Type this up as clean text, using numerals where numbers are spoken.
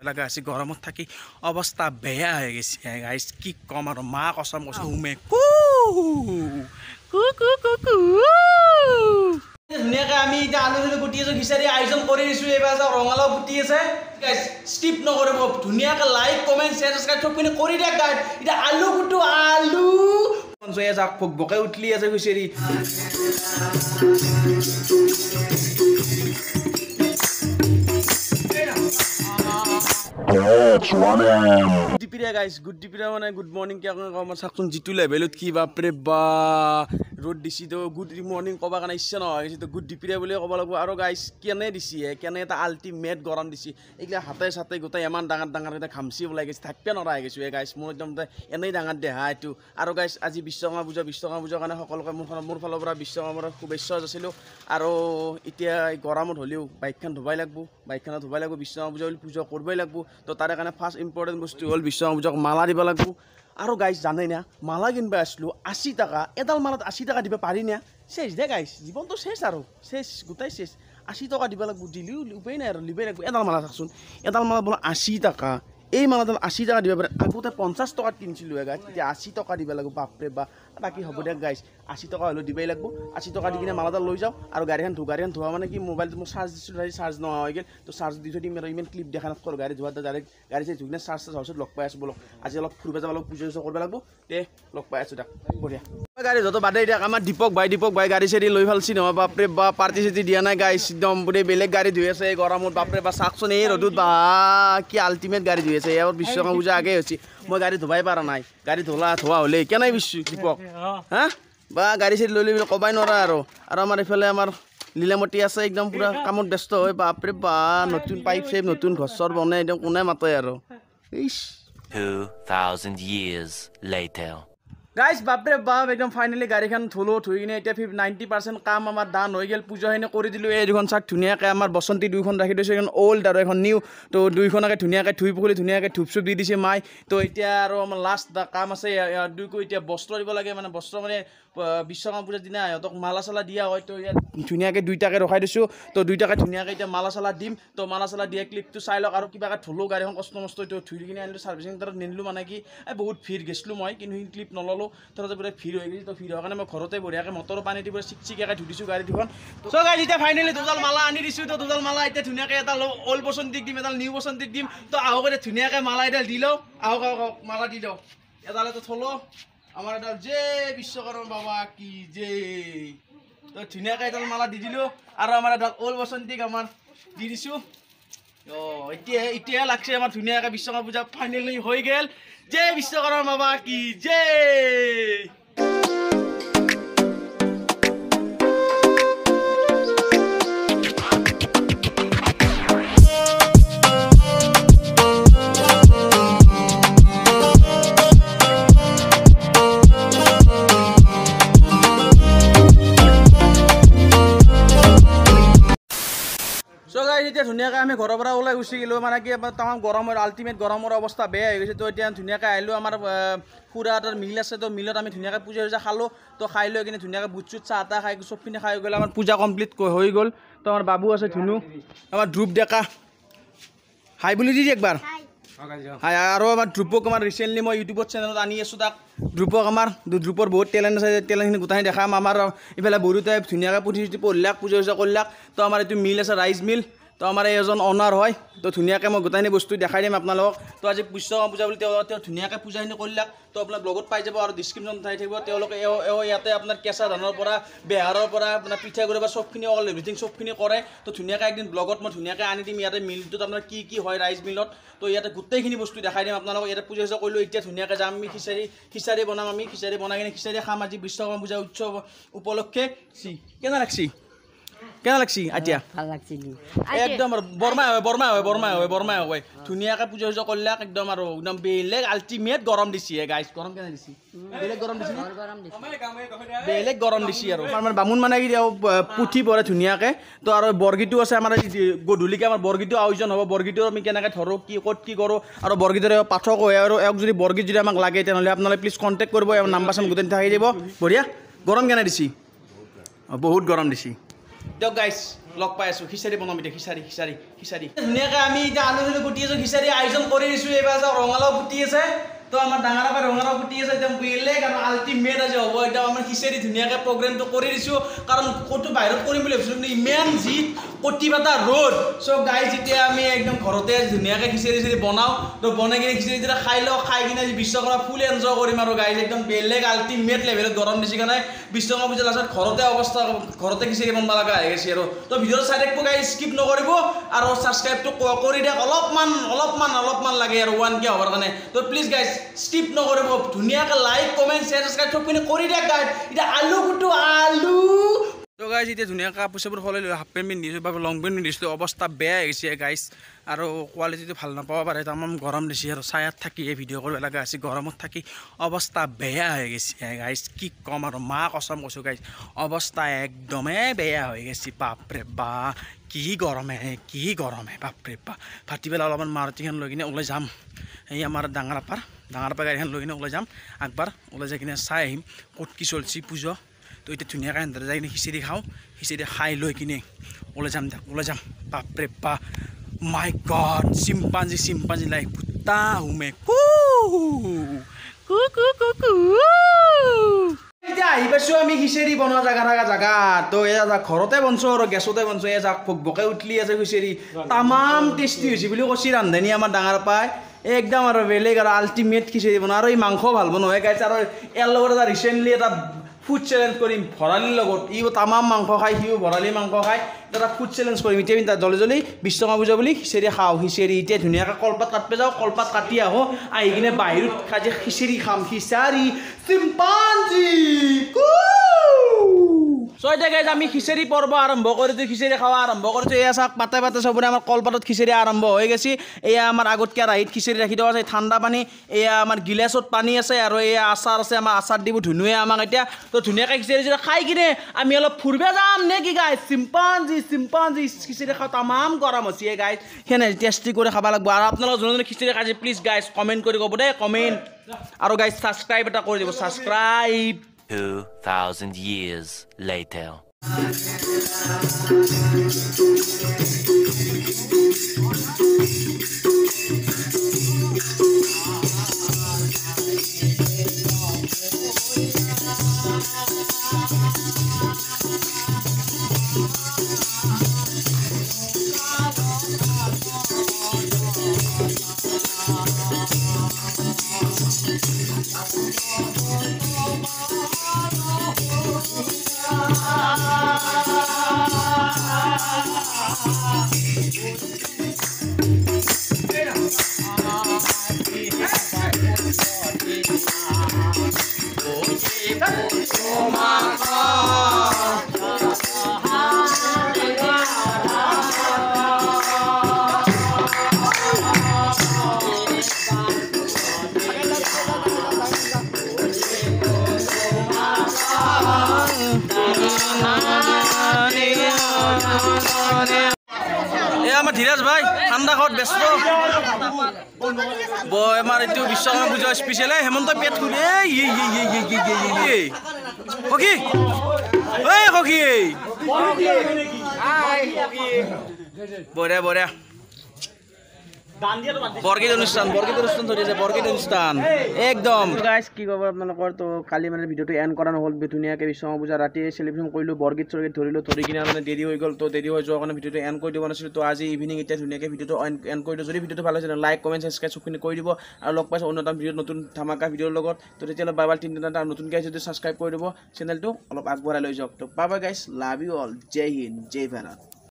লগা আছে গৰমত থাকি অৱস্থা বেয়া হৈ গৈছে গাইছ কি কম আৰু মা কসম কৈছো হুমে কু কু কু কু কু ধুনীয়াকৈ আমি এতিয়া আলু গুটি আছো খিচাৰি আয়োজন কৰি দিছো এইবাৰ ৰঙালাও গুটি আছে গাইছ স্কিপ নকৰিব ধুনীয়াকৈ লাইক কমেণ্ট শ্বেয়াৰ সাবস্ক্ৰাইব সবখিনি কৰি দিয়ক গাইছ এতিয়া আলু গুটু আলু জয়ে যাক বকে উঠলি আছে খিচাৰি গুড ডিপিৰা মানে গুড মৰ্নিং কি আপোনাৰ চাওকচোন যিটো লেভেলত কি বাপৰে বা ৰ'দ দিছি তো গুড মৰ্নিং ক'বা কাৰণে ইচ্ছা নহয় গৈছে তো গুড ডিপিৰা বুলিয়ে ক'ব লাগিব আৰু গাইছ কেনে দিছি কেনে এটা আল্টিমেট গৰম দিছি এইগিলা হাতে চাতে গোটেই ইমান ডাঙৰ ডাঙৰ এটা ঘামচি ওলাই গৈছে থাকিব নোৱাৰা হৈ গৈছোঁ গাইছ মোৰ একদম এনেই ডাঙৰ দেহা এইটো আৰু গাইছ আজি বিশ্বকৰ্মা পূজাৰ কাৰণে সকলোকে মোৰ ফালৰ পৰা বিশ্বকৰ্মাৰ শুভেচ্ছা যাচিলোঁ আৰু এতিয়া এই গৰমত হ'লেও বাইকখন ধুবাই লাগব বাইকখনত ধুবাই লাগব বিশ্বকৰ্মা পূজা বুলি পূজা কৰিবই লাগব তো তাৰে কাৰণে ফাৰ্ষ্ট ইম্পৰ্টেণ্ট বস্তু হ'ল বিশ্বকৰ্মা পূজাক মালা দিব লাগব আৰু গাইছ জানেই না মালা কিনবা আসলোঁ 80 টাকা এডাল মালাত 80 টাকা দিব পাৰি না শেষ দে গাইছ জীৱনটো শেষ আৰু শেষ গোটাই শেষ 80 টাকা দিব লাগব দিলেও উপায় নাই আৰু লিবাই লাগব এডাল মালা চাচোন এডাল মালা বোলে 80 টাকা এই মালাডাল 80 টাকা দিব পাৰে আগতে 50 টাকাত কিনিছিলোঁ গাইছ এতিয়া 80 টাকা দিব লাগিব বাপৰে বা বাকী হ'ব দে গাইছ 80 টাকা হ'লেও দিবই লাগব 80 টাকা দি কিনে মালাডাল লৈ যাওঁ আৰু গাড়ীখন ধোৱা মানে কি মোবাইলটো মোক চাৰ্জ দিছিলোঁ চাৰ্জ নোহোৱা হৈ গ'ল তো চাৰ্জ দি থৈ দিম আৰু ইমান ক্লিপ দেখা নাপাওঁ গাড়ী ধোৱা ডাইৰেক্ট গাড়ী চাই ধুই কিনে চাৰ্জ হোৱাৰ পিছত লগ পাই আছোঁ বলক আজি অলপ ফুৰিব যাব লাগিব পূজা কৰিব লাগিব তে লগ পাই আছোঁ তাক বঢ়িয়া গাড়ী য'ত বাদেই দিয়ক আমাৰ দীপক ভাই গাড়ী চাড়ী লৈ ভালছি নহয় বাপৰে বা পাৰ্টি চাৰ্টি দিয়া নাই গাইছ একদম বোলে বেলেগ গাড়ী ধুই আছে এই গৰমত বাপৰে বা চাওকচোন এই ৰ'দত বা কি আল্টিমেট গাড়ী ধুই আছে এবাৰ বিশ্বকৰ্মা পূজা আগে হৈছে মই গাড়ী ধুবাই পৰা নাই গাড়ী ধোৱা হ'লে কেনে দীপক হা বা গাড়ী চাড়ী লৈ ক'বাই নোৱাৰা আৰু আমাৰ এইফালে আমাৰ লীলামতী আছে একদম পুৰা কামত ব্যস্ত হৈ বাপৰে বা নতুন পাইপ চাইপ নতুন ঘৰ চৰ বনাই একদম কোনে মাতে আৰু 2000 years later গাইছ বাপৰে বাপ একদম ফাইনেলি গাড়ীখন ধুই কিনে এতিয়া 90% কাম আমাৰ ডান হৈ গ'ল পূজাখিনি কৰি দিলোঁ এই দুখন চাক ধুনীয়াকৈ আমাৰ বসন্তী দুইখন ৰাখি দিছোঁ এখন অল্ড আৰু এখন নিউ তো দুইখনকে ধুনীয়াকৈ ধুই পখলি ধুনীয়াকৈ ধূপ চুপ দি দিছে মাই তো এতিয়া আৰু আমাৰ লাষ্ট কাম আছে দুইকো এতিয়া বস্ত্ৰ দিব লাগে মানে বস্ত্ৰ মানে বিশ্বকৰ্মা পূজাৰ দিনা সিহঁতক মালা চালা দিয়া হয় তো ইয়াত ধুনীয়াকৈ দুইটাকে ৰখাই দিছোঁ তো দুইটাকে ধুনীয়াকৈ এতিয়া মালা চালা দিম তো মালা চালা দিয়া ক্লিপটো চাই লওক আৰু কিবাকৈ ধুলোঁ গাড়ীখন কষ্ট মষ্ট তো ধুই কিনে আনিলোঁ ছাৰ্ভিচিং চেণ্টাৰত নিনিলোঁ মানে কি বহুত ভিৰ গৈছিলোঁ মই কিন্তু সেই ক্লিপ নল'লোঁ তহঁতে পুৰা ভিৰ হৈ গৈছে তো ভিৰ হোৱাৰ কাৰণে মই ঘৰতে বঢ়িয়াকৈ মটৰৰ পানী দি পুৰা চিকচিকীয়াকৈ ধুই দিছোঁ গাড়ী দুখন চ' গাইছ এতিয়া ফাইনেলি দুডাল মালা আনি দিছোঁ তো দুডাল মালা এতিয়া ধুনীয়াকৈ এডাল অল্ড বসন্তীক দিম এডাল নিউ বসন্তীক দিম তো আহক এতিয়া ধুনীয়াকৈ মালা এডাল দি লওঁ আহক মালা দি লওঁ এডাল এটা থ'লো আমাৰ এডাল যে বিশ্বকৰ্মা বাবা কি যে তো ধুনীয়াকৈ এডাল মালা দি দিলোঁ আৰু আমাৰ এডাল অল্ড বসন্তীক আমাৰ দি দিছোঁ এতিয়া লাগছে আমাৰ ধুনীয়াকৈ বিশ্বকৰ্মা পূজা ফাইনেলি হৈ গ'ল যে বিশ্বকৰ্মা বাবা কি যে এতিয়া ধুনীয়াকৈ আমি ঘৰৰ পৰা ওলাই গুচি গ'লোঁ মানে কি তামাম গৰমৰ আল্টিমেট গৰমৰ অৱস্থা বেয়া হৈ গৈছে তো এতিয়া ধুনীয়াকৈ আহিলোঁ আমাৰ খুৰা এটাৰ মিল আছে তো মিলত আমি ধুনীয়াকৈ পূজা চূজা খালোঁ তো খাই লৈ কিনে ধুনীয়াকৈ বুট চুট চাহ তাহ খাই চবখিনি খাই গ'লে আমাৰ পূজা কমপ্লিট হৈ গ'ল তো আমাৰ বাবু আছে ধুনু আমাৰ ধ্ৰুৱ ডেকা হাই বুলি দি একবাৰ হাই আৰু আমাৰ ধ্ৰুৱক আমাৰ ৰিচেণ্টলি মই ইউটিউবত চেনেলত আনি আছোঁ তাক ধ্ৰুৱক আমাৰ ধ্ৰুৱৰ বহুত টেলেণ্ট আছে টেলেণ্টখিনি গোটাই দেখাম আমাৰ ইফালে বহুতে ধুনীয়াকৈ পুথি চুথি পঢ়িলাক পূজা চূজা কৰিলাক তো আমাৰ এইটো মিল আছে ৰাইচ মিল তো আমাৰ এজন অনাৰ হয় তো ধুনীয়াকৈ মই গোটাইখিনি বস্তু দেখাই দিম আপোনালোকক তো আজি বিশ্বকৰ্মা পূজা বুলি তেওঁ ধুনীয়াকৈ পূজাখিনি কৰিলাক তো আপোনাৰ ব্লগত পাই যাব আৰু ডিছক্ৰিপশ্যন চাই থাকিব তেওঁলোকে ইয়াতে আপোনাৰ কেঁচা ধানৰ পৰা বেহাৰৰ পৰা আপোনাৰ পিঠাগুড়িৰ পৰা চবখিনি অল এভৰিথিং চবখিনি কৰে তো ধুনীয়াকৈ একদিন ব্লগত মই ধুনীয়াকৈ আনি দিম ইয়াতে মিলটোত আপোনাৰ কি হয় ৰাইচ মিলত তো ইয়াতে গোটেইখিনি বস্তু দেখাই দিম আপোনালোকক ইয়াতে পূজা চূজা কৰিলোঁ এতিয়া ধুনীয়াকৈ যাম আমি খিচাৰি বনাম আমি খিচাৰি বনাই কিনে খিচাৰি খাম আজি বিশ্বকৰ্মা পূজা উৎসৱ উপলক্ষে কেনে লাগছি কেনে লাগছি এতিয়া ভাল লাগছি একদম বৰমাই হয় ধুনীয়াকৈ পূজা চূজা কৰিলাক একদম আৰু একদম বেলেগ আল্টিমেট গৰম দিছে গাইছ গৰম কেনে দিছে বেলেগ গৰম দিছে আৰু আমাৰ বামুণ মানে কি পুথি পঢ়ে ধুনীয়াকৈ তো আৰু বৰগীতো আছে আমাৰ গধূলিকৈ আমাৰ বৰগীতো আয়োজন হ'ব বৰগীতো আমি কেনেকৈ ধৰোঁ ক'ত কি কৰোঁ আৰু বৰগীতৰ পাঠক হয় আৰু এওক যদি বৰগীত যদি আমাক লাগে তেনেহ'লে আপোনালোকে প্লিজ কণ্টেক্ট কৰিব নাম্বাৰ চাম গোটেই থাকি দিব বঢ়িয়া গৰম কেনে দিছে বহুত গৰম দিছে দিয়ক গাইছ লগ পাই আছোঁ খিচাৰি বনাম এতিয়া খিচাৰি ধুনীয়াকৈ আমি এতিয়া আলু চালু কুটি আছোঁ খিচাৰি আয়োজন কৰি দিছোঁ এইবাৰ ৰঙালাও কুটি আছে তো আমাৰ ডাঙৰ পৰা ৰঙালাও কুটি আছে একদম বেলেগ আৰু আল্টিমেট আজি হ'ব একদম আমাৰ খিচাৰি ধুনীয়াকৈ প্ৰগ্ৰেমটো কৰি দিছোঁ কাৰণ ক'তো বাহিৰত কৰিম বুলি ভাবিছিলোঁ কিন্তু ইমান যি কটি বাটা ৰ'দ চ' গাইজ এতিয়া আমি একদম ঘৰতে ধুনীয়াকৈ খিচাৰি বনাওঁ তো বনাই কিনে খিচাৰি যেতিয়া খাই লওঁ খাই কিনে বিশ্বকৰ্মা ফুল এনজয় কৰিম আৰু গাইজ একদম বেলেগ আল্টিমেট লেভেলত গৰম দিছে কাৰণে বিশ্বকৰ্মা পূজা লাষ্টত ঘৰতে খিচাৰি বনাব লগা হৈ গৈছে আৰু তো ভিডিঅ'টো চাই থাকিব গাইজ স্কিপ নকৰিব আৰু ছাবস্ক্ৰাইবটো কৰি দিয়ক অলপমান লাগে আৰু 1K হ'বৰ কাৰণে তো প্লিজ গাইজ স্কিপ নকৰিব ধুনীয়াকৈ লাইক কমেণ্ট শ্বেয়াৰ ছাবস্ক্ৰাইব চবখিনি কৰি দিয়ক গাইজ এতিয়া আলু তো গাইজ এতিয়া ধুনীয়াকৈ কাপোৰ চাপোৰ সলাই লৈ হাফ পেণ্ট পিন্ধিছোঁ বা লং পেণ্ট পিন্ধিছোঁ অৱস্থা বেয়া হৈছে গাইজ আৰু কোৱালিটিটো ভাল নাপাব পাৰে তামাম গৰম দিছে আৰু ছায়াত থাকি ভিডিঅ' কৰিব লগা হৈছে গৰমত থাকি অৱস্থা বেয়া হৈ গৈছে গাইজ কি ক'ম আৰু মা কচম কৈছোঁ গাইজ অৱস্থা একদমেই বেয়া হৈ গৈছে বাপৰে বা কি গৰমে বাপৰে বা ভাটিবেলা অলপমান মাৰুতিখন লৈ কিনে ওলাই যাম এই আমাৰ ডাঙৰ আপাৰ গাড়ীখন লৈ কিনে ওলাই যাম একবাৰ ওলাই যাই কিনে চাই আহিম ক'ত কি চলছি পুজো তো এতিয়া ধুনীয়াকৈ সেনেদৰে যাই কিনে খিচিৰি খাওঁ খিচিৰি খাই লৈ কিনে ওলাই যাম বাপৰে বা মাই গড চিম্পাঞ্জি লাইক পুতা হুমে এতিয়া আহি পাইছোঁ আমি খিচিৰি বনোৱা জেগা তো এয়া ঘৰতে বনছোঁ আৰু গেছতে বনছোঁ এয়া যাক বকে উঠলি আছে খিচিৰি তামাম টেষ্টি হৈছে বুলি কৈছে ৰান্ধনি আমাৰ ডাঙৰ পাই একদম আৰু বেলেগ আৰু আল্টিমেট খিচিৰি বনোৱা আৰু এই মাংস ভাল বনোৱা গাইছে আৰু ইয়াৰ লগত এটা ৰিচেণ্টলি এটা ফুড চেলেঞ্জ কৰিম ভৰালিৰ লগত ইও তামাম মাংস খায় সিও ভৰালি মাংস খায় এটা ফুড চেলেঞ্জ কৰিম এতিয়া জলদি বিশ্বকৰ্মা পূজা বুলি খিচিৰি খাওঁ এতিয়া ধুনীয়াকৈ কলপাত কাটিব যাওঁ কলপাত কাটি আহোঁ আহি কিনে বাহিৰত খাজি খিচিৰি খাম চিম্পাঞ্জি চ' এতিয়া গাইজ আমি খিচিৰি পৰ্ব আৰম্ভ কৰিছোঁ খিচিৰি খাৱা আৰম্ভ কৰিছোঁ এয়া চাওক পাতে চবৰে আমাৰ কলপাতত খিচিৰি আৰম্ভ হৈ গৈছে এয়া আমাৰ আগত কেৰাহীত খিচিৰি ৰাখি দিয়া আছে ঠাণ্ডা পানী এয়া আমাৰ গিলাচত পানী আছে আৰু এয়া আচাৰ আছে আমাৰ আচাৰ দিব ধুনুৱে আমাক এতিয়া তো ধুনীয়াকৈ খিচিৰি খাই কিনে আমি অলপ ফুৰিব যাম নে কি গাইজ চিম্পাঞ্জি খিচিৰি খাওঁ তামাম গৰম হৈছে গাইজ সেনে টেষ্টি কৰি খাব লাগিব আৰু আপোনালোক যোনে খিচিৰি খাইছে প্লিজ গাইজ কমেণ্ট কৰি ক'ব দেই কমেণ্ট আৰু গাইজ ছাবস্ক্ৰাইব এটা কৰি দিব ছাবস্ক্ৰাইব 2,000 years later. আমাৰ ধীৰাজ ভাই ঠাণ্ডা ঘৰত ব্যস্ত আমাৰ এইটো বিশ্বকৰ্মা পূজা স্পেচিয়েল হেমন্ত পেট খুলি বঢ়িয়া বৰগীত অনুষ্ঠান একদম গাইজ কি ক'ব আপোনালোকৰ তো কালি মানে ভিডিঅ'টো এণ্ড কৰা নহ'ল ধুনীয়াকৈ বিশ্বকৰ্মা পূজা ৰাতি চেলিব্ৰেশ্যন কৰিলোঁ বৰগীত ধৰি কিনে মানে দেৰি হৈ গ'ল তো দেৰি হৈ যোৱাৰ কাৰণে ভিডিঅ'টো এণ্ড কৰি দিব নাছিলোঁ তো আজি ইভিনিং এতিয়া ধুনীয়াকৈ ভিডিঅ'টো এণ্ড কৰি দিওঁ যদি ভিডিঅ'টো ভাল হৈছে লাইক কমেণ্ট ছাবস্ক্ৰাইব চবখিনি কৰি দিব আৰু লগ পাইছোঁ অন্য এটা ভিডিঅ'ত নতুন ধামাকা ভিডিঅ'ৰ লগত তো তেতিয়াহ'লে বাই তিনিটা নতুনকৈ যদি ছাবস্ক্ৰাইব কৰি দিব চেনেলটো অলপ আগবঢ়াই লৈ যাওক তো bye guys love you all জয় হিন্দ জয় ভাৰত